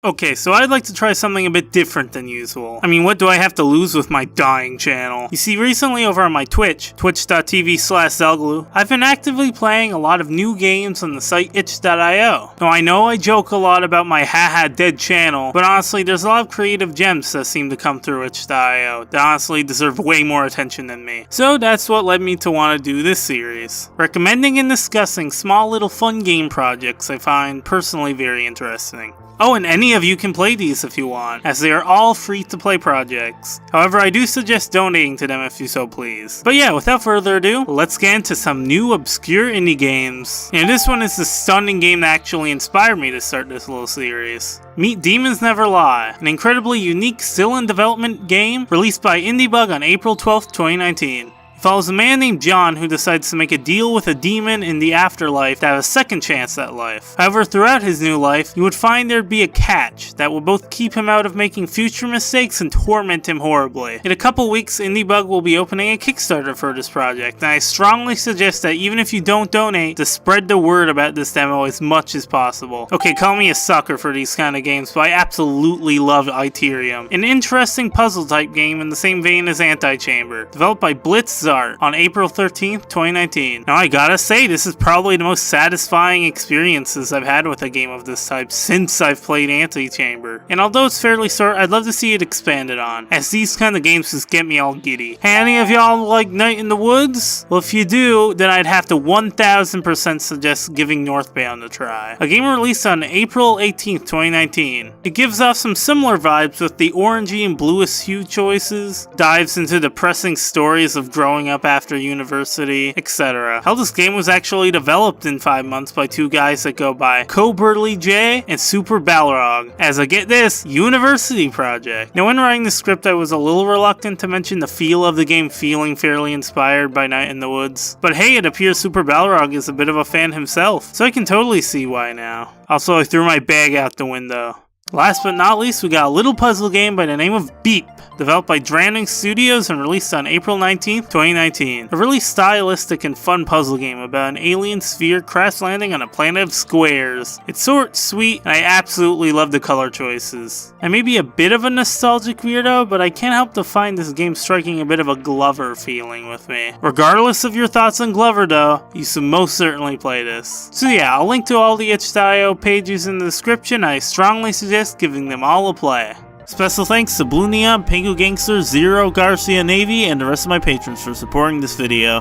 Okay, so I'd like to try something a bit different than usual. I mean, what do I have to lose with my dying channel? You see, recently over on my Twitch, twitch.tv/Zalgaloo, I've been actively playing a lot of new games on the site itch.io. Now, I know I joke a lot about my haha dead channel, but honestly, there's a lot of creative gems that seem to come through itch.io that honestly deserve way more attention than me. So that's what led me to want to do this series, recommending and discussing small little fun game projects I find personally very interesting. Oh, and any of you can play these if you want, as they are all free-to-play projects. However, I do suggest donating to them if you so please. But yeah, without further ado, let's get into some new obscure indie games. And this one is the stunning game that actually inspired me to start this little series. Meet Demons Never Lie, an incredibly unique, still in development game released by IndieBug on April 12th, 2019. It follows a man named John who decides to make a deal with a demon in the afterlife to have a second chance at life. However, throughout his new life, you would find there'd be a catch that will both keep him out of making future mistakes and torment him horribly. In a couple weeks, IndieBug will be opening a Kickstarter for this project, and I strongly suggest that even if you don't donate, to spread the word about this demo as much as possible. Okay, call me a sucker for these kind of games, but I absolutely love Iterum, an interesting puzzle type game in the same vein as Antichamber, developed by Blitz on April 13th, 2019. Now I gotta say, this is probably the most satisfying experiences I've had with a game of this type since I've played Antichamber. And although it's fairly short, I'd love to see it expanded on, as these kind of games just get me all giddy. Hey, any of y'all like Night in the Woods? Well, if you do, then I'd have to 1000% suggest giving Northbound a try. A game released on April 18th, 2019. It gives off some similar vibes with the orangey and bluish hue choices, dives into depressing stories of growing up after university, etc. Hell, this game was actually developed in 5 months by two guys that go by Coburly J and Super Balrog, as a, get this, university project. Now, when writing the script, I was a little reluctant to mention the feel of the game feeling fairly inspired by Night in the Woods, but hey, it appears Super Balrog is a bit of a fan himself, so I can totally see why now. Also, I threw my bag out the window. Last but not least, we got a little puzzle game by the name of Beep, developed by Drowning Studios and released on April 19th, 2019. A really stylistic and fun puzzle game about an alien sphere crash landing on a planet of squares. It's short, sweet, and I absolutely love the color choices. I may be a bit of a nostalgic weirdo, but I can't help to find this game striking a bit of a Glover feeling with me. Regardless of your thoughts on Glover though, you should most certainly play this. So yeah, I'll link to all the itch.io pages in the description. I strongly suggest giving them all a play. Special thanks to Blue Neon, PenguGangster, ZeroGarciaNavy, and the rest of my patrons for supporting this video.